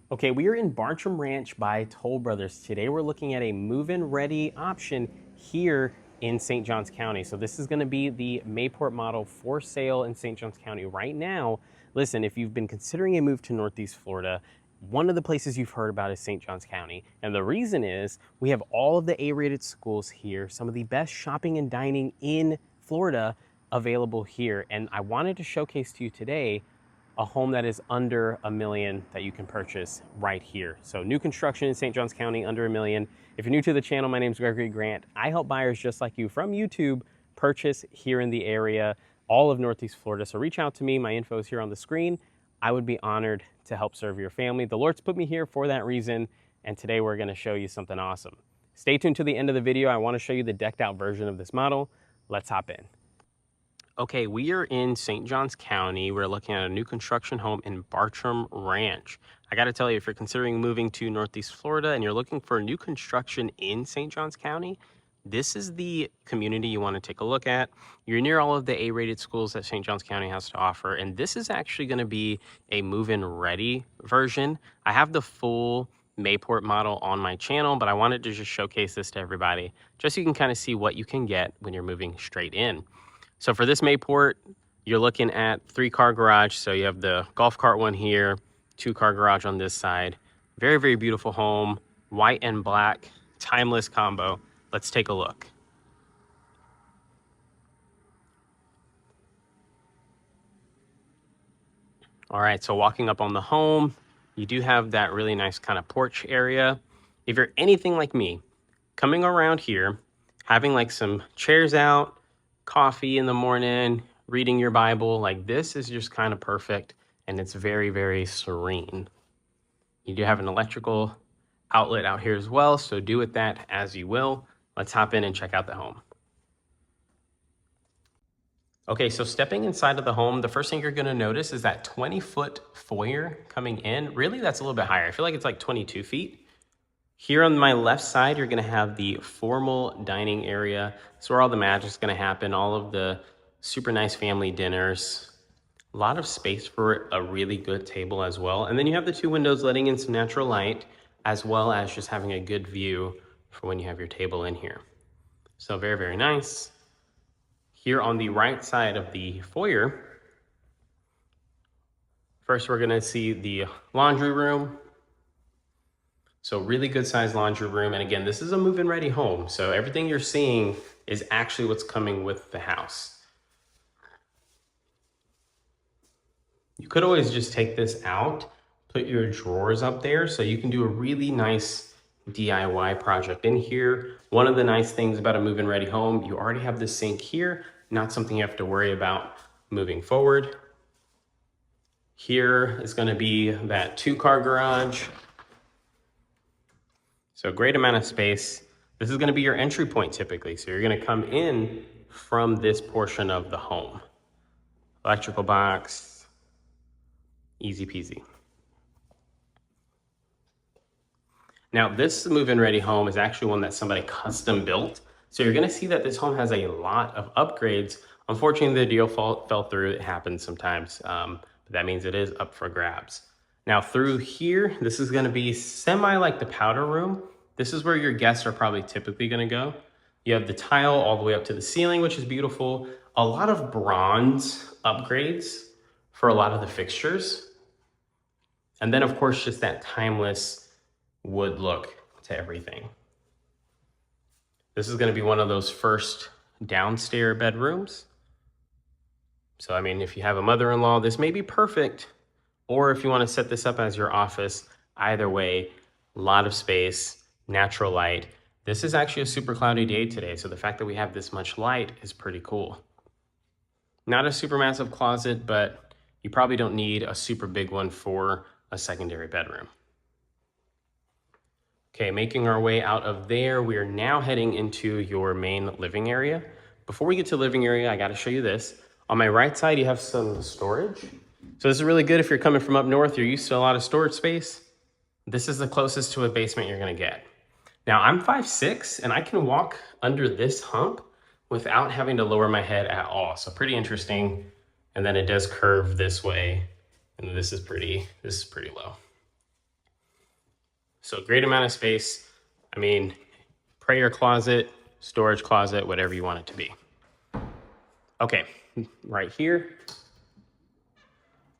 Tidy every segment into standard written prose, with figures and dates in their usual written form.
Okay, we are in Bartram Ranch by Toll Brothers. Today we're looking at a move-in ready option here in St. Johns County. So this is going to be the Mayport model for sale in St. Johns County right now. Listen, if you've been considering a move to Northeast Florida, one of the places you've heard about is St. Johns County. And the reason is we have all of the A-rated schools here, some of the best shopping and dining in Florida available here. And I wanted to showcase to you today a home that is under $1 million that you can purchase right here. So new construction in St. Johns County, under $1 million. If you're new to the channel, my name is Gregory Grant. I help buyers just like you from YouTube purchase here in the area, all of Northeast Florida. So reach out to me. My info is here on the screen. I would be honored to help serve your family. The Lord's put me here for that reason, and today we're gonna show you something awesome. Stay tuned to the end of the video. I wanna show you the decked out version of this model. Let's hop in. Okay, we are in St. Johns County. We're looking at a new construction home in Bartram Ranch. I gotta tell you, if you're considering moving to Northeast Florida and you're looking for new construction in St. Johns County, this is the community you wanna take a look at. You're near all of the A-rated schools that St. Johns County has to offer, and this is actually gonna be a move-in ready version. I have the full Mayport model on my channel, but I wanted to just showcase this to everybody, just so you can kind of see what you can get when you're moving straight in. So for this Mayport, you're looking at 3-car garage. So you have the golf cart one here, 2-car garage on this side. Very, very beautiful home, white and black, timeless combo. Let's take a look. All right, so walking up on the home, you do have that really nice kind of porch area. If you're anything like me, coming around here, having like some chairs out, coffee in the morning, reading your Bible, like this is just kind of perfect, and it's very, very serene. You do have an electrical outlet out here as well, so do with that as you will. Let's hop in and check out the home. Okay, so stepping inside of the home, the first thing you're gonna notice is that 20-foot foyer coming in. Really, that's a little bit higher. I feel like it's like 22 feet. Here on my left side, you're gonna have the formal dining area. It's where all the magic's gonna happen, all of the super nice family dinners. A lot of space for a really good table as well. And then you have the 2 windows letting in some natural light, as well as just having a good view for when you have your table in here. So very, very nice. Here on the right side of the foyer, first we're gonna see the laundry room. So really good sized laundry room. And again, this is a move-in ready home. So everything you're seeing is actually what's coming with the house. You could always just take this out, put your drawers up there so you can do a really nice DIY project in here. One of the nice things about a move-in ready home, you already have the sink here, not something you have to worry about moving forward. Here is gonna be that 2-car garage. So great amount of space. This is gonna be your entry point typically. So you're gonna come in from this portion of the home. Electrical box, easy peasy. Now this move-in ready home is actually one that somebody custom built. So you're gonna see that this home has a lot of upgrades. Unfortunately, the deal fell through. It happens sometimes, but that means it is up for grabs. Now through here, this is gonna be semi like the powder room. This is where your guests are probably typically gonna go. You have the tile all the way up to the ceiling, which is beautiful. A lot of bronze upgrades for a lot of the fixtures. And then of course, just that timeless wood look to everything. This is gonna be one of those first downstairs bedrooms. So I mean, if you have a mother-in-law, this may be perfect. Or if you want to set this up as your office, either way, a lot of space, natural light. This is actually a super cloudy day today, so the fact that we have this much light is pretty cool. Not a super massive closet, but you probably don't need a super big one for a secondary bedroom. Okay, making our way out of there, we are now heading into your main living area. Before we get to the living area, I gotta show you this. On my right side, you have some storage. So this is really good if you're coming from up north, you're used to a lot of storage space. This is the closest to a basement you're gonna get. Now I'm 5'6", and I can walk under this hump without having to lower my head at all. So pretty interesting. And then it does curve this way, and this is pretty low. So great amount of space. I mean, prayer closet, storage closet, whatever you want it to be. Okay, right here.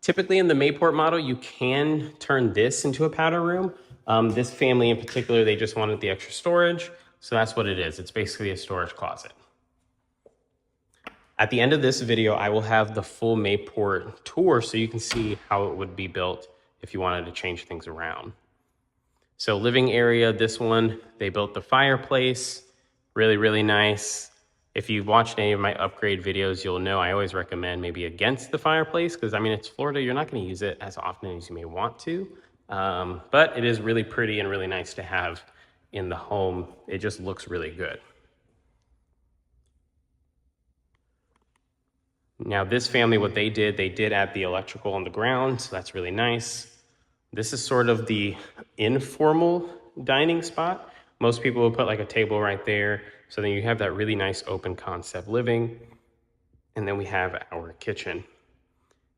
Typically in the Mayport model, you can turn this into a powder room. This family in particular, they just wanted the extra storage. So that's what it is. It's basically a storage closet. At the end of this video, I will have the full Mayport tour so you can see how it would be built if you wanted to change things around. So living area, this one, they built the fireplace, really, really nice. If you've watched any of my upgrade videos, you'll know I always recommend maybe against the fireplace because, I mean, it's Florida. You're not going to use it as often as you may want to, but it is really pretty and really nice to have in the home. It just looks really good. Now, this family, what they did add the electrical on the ground, so that's really nice. This is sort of the informal dining spot. Most people will put like a table right there. So then you have that really nice open concept living. And then we have our kitchen.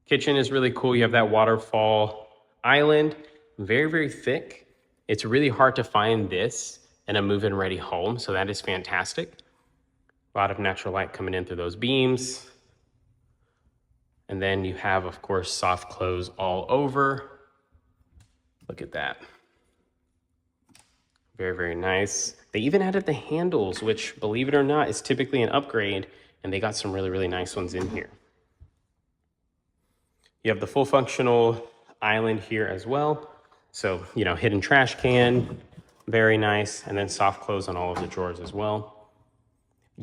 Kitchen is really cool. You have that waterfall island, very, very thick. It's really hard to find this in a move-in ready home. So that is fantastic. A lot of natural light coming in through those beams. And then you have, of course, soft close all over. Look at that. Very, very nice. They even added the handles, which, believe it or not, is typically an upgrade, and they got some really, really nice ones in here. You have the full functional island here as well. So, you know, hidden trash can, very nice, and then soft close on all of the drawers as well.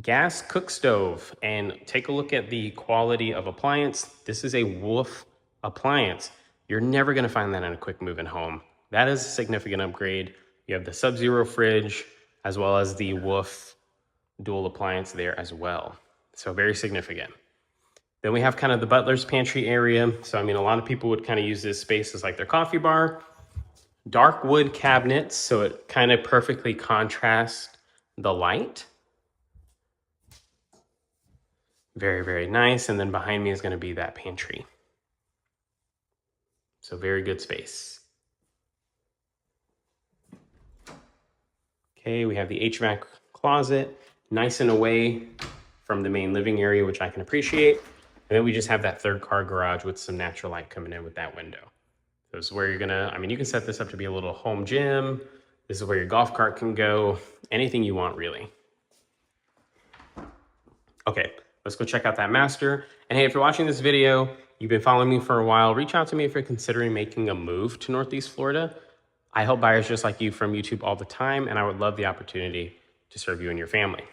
Gas cook stove, and take a look at the quality of appliance. This is a Wolf appliance. You're never gonna find that in a quick move-in home. That is a significant upgrade. You have the Sub-Zero fridge, as well as the Wolf dual appliance there as well. So very significant. Then we have kind of the butler's pantry area. So, I mean, a lot of people would kind of use this space as like their coffee bar. Dark wood cabinets, so it kind of perfectly contrasts the light. Very, very nice. And then behind me is gonna be that pantry. So very good space. Okay, we have the HVAC closet, nice and away from the main living area, which I can appreciate. And then we just have that third car garage with some natural light coming in with that window. This is where you're gonna, I mean, you can set this up to be a little home gym. This is where your golf cart can go, anything you want really. Okay, let's go check out that master. And hey, if you're watching this video, you've been following me for a while, reach out to me if you're considering making a move to Northeast Florida. I help buyers just like you from YouTube all the time, and I would love the opportunity to serve you and your family.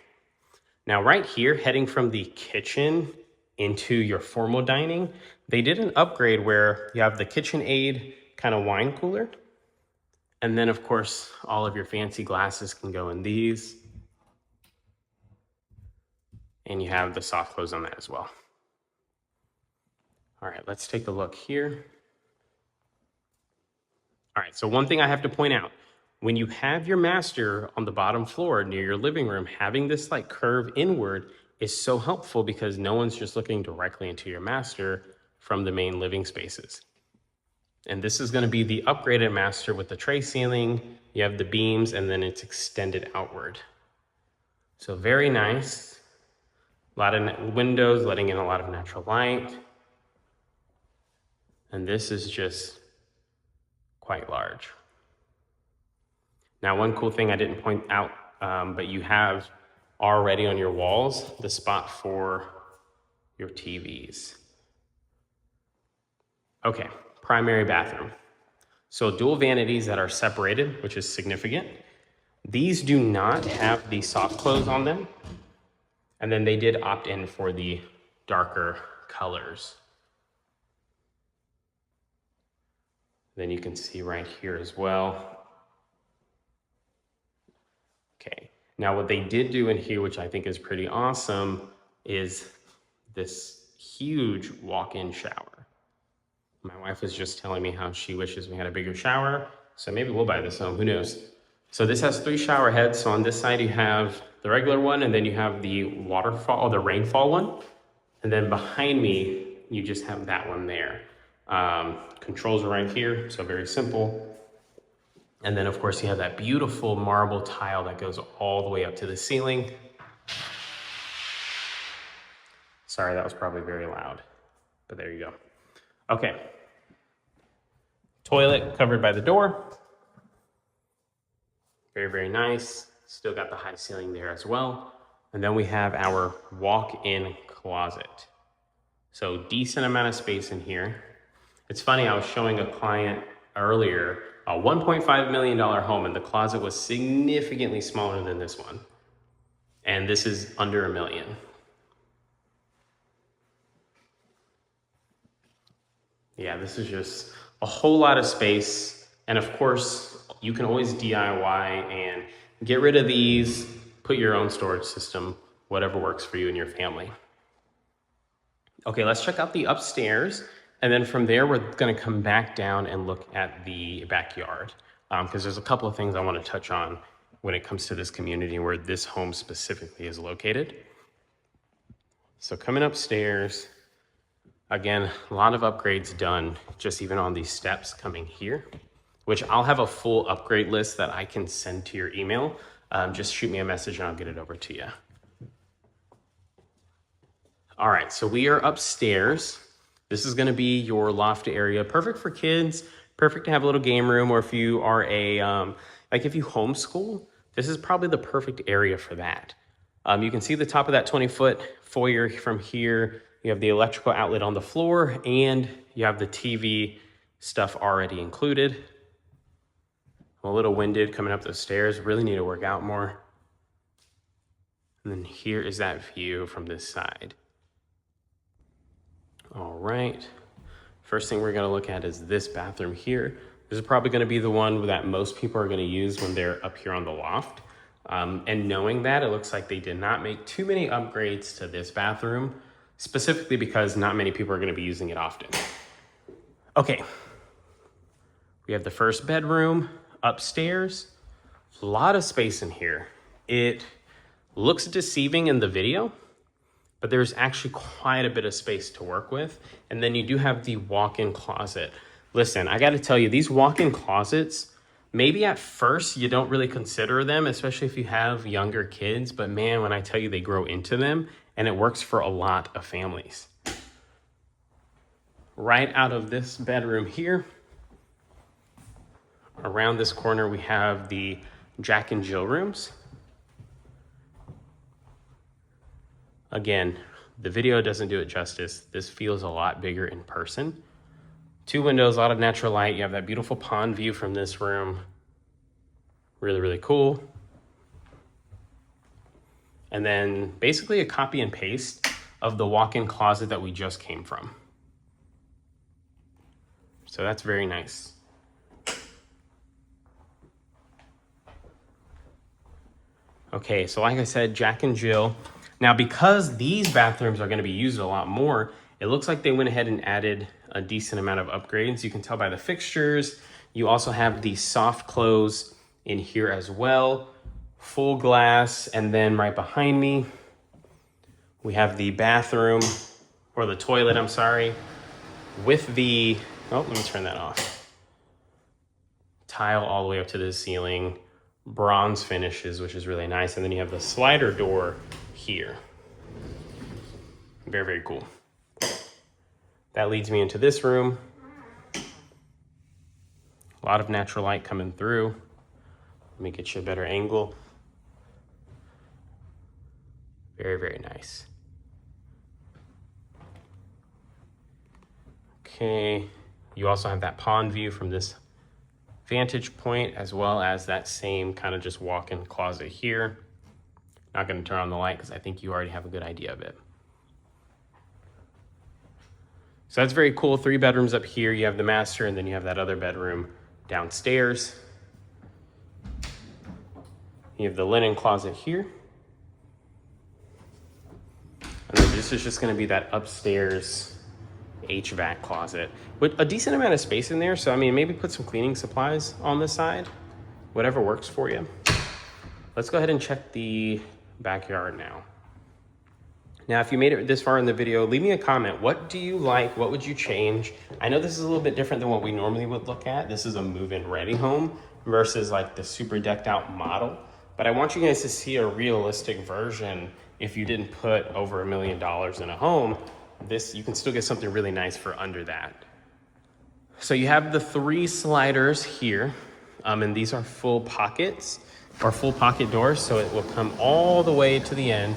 Now, right here, heading from the kitchen into your formal dining, they did an upgrade where you have the KitchenAid kind of wine cooler. And then, of course, all of your fancy glasses can go in these. And you have the soft close on that as well. All right, let's take a look here. All right, so one thing I have to point out, when you have your master on the bottom floor near your living room, having this like curve inward is so helpful because no one's just looking directly into your master from the main living spaces. And this is gonna be the upgraded master with the tray ceiling. You have the beams and then it's extended outward. So very nice. A lot of windows, letting in a lot of natural light. And this is just quite large. Now, one cool thing I didn't point out, but you have already on your walls, the spot for your TVs. Okay, primary bathroom. So dual vanities that are separated, which is significant. These do not have the soft close on them. And then they did opt in for the darker colors. Then you can see right here as well. Okay, now what they did do in here, which I think is pretty awesome, is this huge walk-in shower. My wife was just telling me how she wishes we had a bigger shower, so maybe we'll buy this home, who knows? So this has 3 shower heads. So on this side you have the regular one, and then you have the waterfall, or the rainfall one. And then behind me, you just have that one there. Controls are right here, so very simple. And then of course you have that beautiful marble tile that goes all the way up to the ceiling. Sorry, that was probably very loud, but there you go. Okay. Toilet covered by the door. Very, very nice. Still got the high ceiling there as well. And then we have our walk-in closet. So decent amount of space in here. It's funny, I was showing a client earlier a $1.5 million home, and the closet was significantly smaller than this one. And this is under $1 million. Yeah, this is just a whole lot of space. And of course, you can always DIY and get rid of these, put your own storage system, whatever works for you and your family. Okay, let's check out the upstairs. And then from there, we're gonna come back down and look at the backyard, because there's a couple of things I wanna touch on when it comes to this community where this home specifically is located. So coming upstairs, again, a lot of upgrades done just even on these steps coming here, which I'll have a full upgrade list that I can send to your email. Just shoot me a message and I'll get it over to you. All right, so we are upstairs. This is gonna be your loft area, perfect for kids, perfect to have a little game room, or if you are like if you homeschool, this is probably the perfect area for that. You can see the top of that 20-foot foyer from here. You have the electrical outlet on the floor and you have the TV stuff already included. I'm a little winded coming up those stairs, really need to work out more. And then here is that view from this side. All right, first thing we're gonna look at is this bathroom here. This is probably gonna be the one that most people are gonna use when they're up here on the loft. And knowing that, it looks like they did not make too many upgrades to this bathroom, specifically because not many people are gonna be using it often. Okay, we have the first bedroom upstairs. A lot of space in here. It looks deceiving in the video, but there's actually quite a bit of space to work with. And then you do have the walk-in closet. Listen, I gotta tell you, these walk-in closets, maybe at first you don't really consider them, especially if you have younger kids, but man, when I tell you they grow into them, and it works for a lot of families. Right out of this bedroom here, around this corner, we have the Jack and Jill rooms. Again, the video doesn't do it justice. This feels a lot bigger in person. 2 windows, a lot of natural light. You have that beautiful pond view from this room. Really, really cool. And then basically a copy and paste of the walk-in closet that we just came from. So that's very nice. Okay, so like I said, Jack and Jill. Now, because these bathrooms are gonna be used a lot more, it looks like they went ahead and added a decent amount of upgrades. You can tell by the fixtures. You also have the soft close in here as well. Full glass, and then right behind me, we have the bathroom, or the toilet, I'm sorry, with the, oh, let me turn that off. Tile all the way up to the ceiling, bronze finishes, which is really nice. And then you have the slider door here. Very, very cool. That leads me into this room. A lot of natural light coming through. Let me get you a better angle. Very, very nice. Okay, you also have that pond view from this vantage point, as well as that same kind of just walk-in closet here. Not gonna turn on the light because I think you already have a good idea of it. So that's very cool. 3 bedrooms up here. You have the master, and then you have that other bedroom downstairs. You have the linen closet here. And then this is just gonna be that upstairs HVAC closet with a decent amount of space in there. So, I mean, maybe put some cleaning supplies on this side, whatever works for you. Let's go ahead and check the backyard now. Now, if you made it this far in the video, leave me a comment. What do you like? What would you change? I know this is a little bit different than what we normally would look at. This is a move-in ready home. versus like the super decked out model. But I want you guys to see a realistic version. If you didn't put over $1 million in a home, this, you can still get something really nice for under that. So you have the 3 sliders here, and these are full pockets or full pocket doors. So it will come all the way to the end.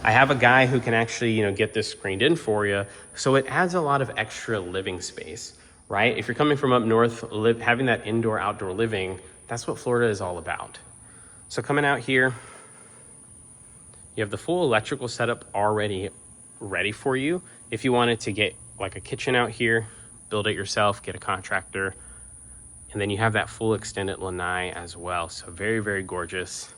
I have a guy who can actually, get this screened in for you. So it adds a lot of extra living space, right? If you're coming from up north, having that indoor outdoor living, that's what Florida is all about. So coming out here, you have the full electrical setup already ready for you. If you wanted to get like a kitchen out here, build it yourself, get a contractor, and then you have that full extended lanai as well. So very, very gorgeous.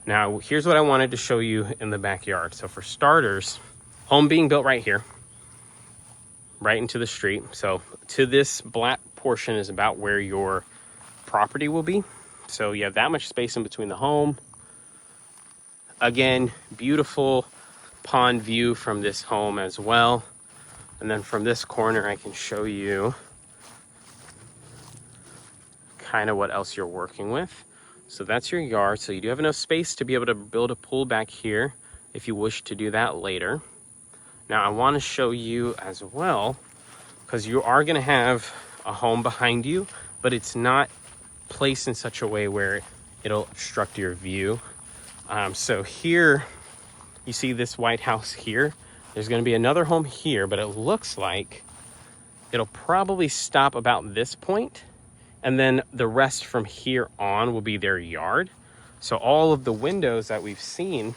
Now, here's what I wanted to show you in the backyard. So for starters, home being built right here, right into the street. So to this black portion is about where your property will be. So you have that much space in between the home. Again, beautiful pond view from this home as well. And then from this corner, I can show you kind of what else you're working with. So that's your yard. So you do have enough space to be able to build a pool back here if you wish to do that later. Now I want to show you as well, because you are going to have a home behind you, but it's not placed in such a way where it'll obstruct your view. So here you see this white house here. There's going to be another home here, but it looks like it'll probably stop about this point. And then the rest from here on will be their yard. So all of the windows that we've seen,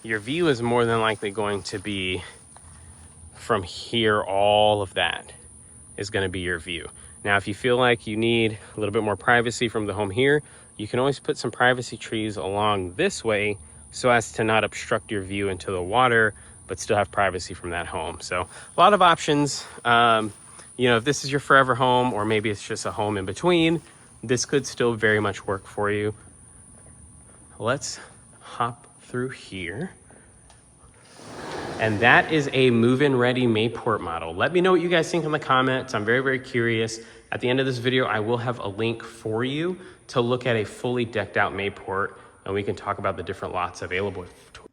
your view is more than likely going to be from here. All of that is going to be your view. Now, if you feel like you need a little bit more privacy from the home here, you can always put some privacy trees along this way so as to not obstruct your view into the water, but still have privacy from that home. So a lot of options. If this is your forever home, or maybe it's just a home in between, this could still very much work for you. Let's hop through here. And that is a move-in ready Mayport model. Let me know what you guys think in the comments. I'm very, very curious. At the end of this video, I will have a link for you to look at a fully decked out Mayport, and we can talk about the different lots available.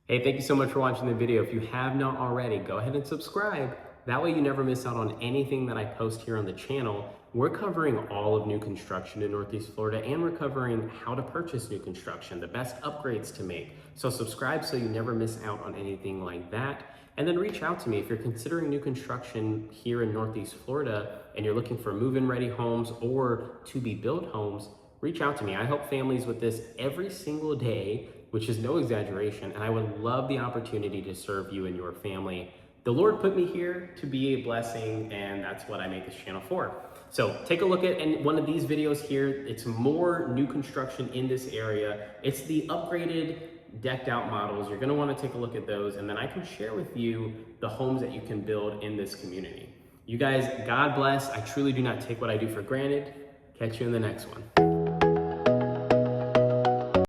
Hey, thank you so much for watching the video. If you have not already, go ahead and subscribe. That way you never miss out on anything that I post here on the channel. We're covering all of new construction in Northeast Florida, and we're covering how to purchase new construction, the best upgrades to make. So subscribe so you never miss out on anything like that. And then reach out to me if you're considering new construction here in Northeast Florida and you're looking for move-in ready homes or to be built homes. Reach out to me. I help families with this every single day, which is no exaggeration, and I would love the opportunity to serve you and your family. The Lord put me here to be a blessing, and that's what I make this channel for. So take a look at one of these videos here. It's more new construction in this area. It's the upgraded, decked out models. You're gonna wanna take a look at those, and then I can share with you the homes that you can build in this community. You guys, God bless. I truly do not take what I do for granted. Catch you in the next one.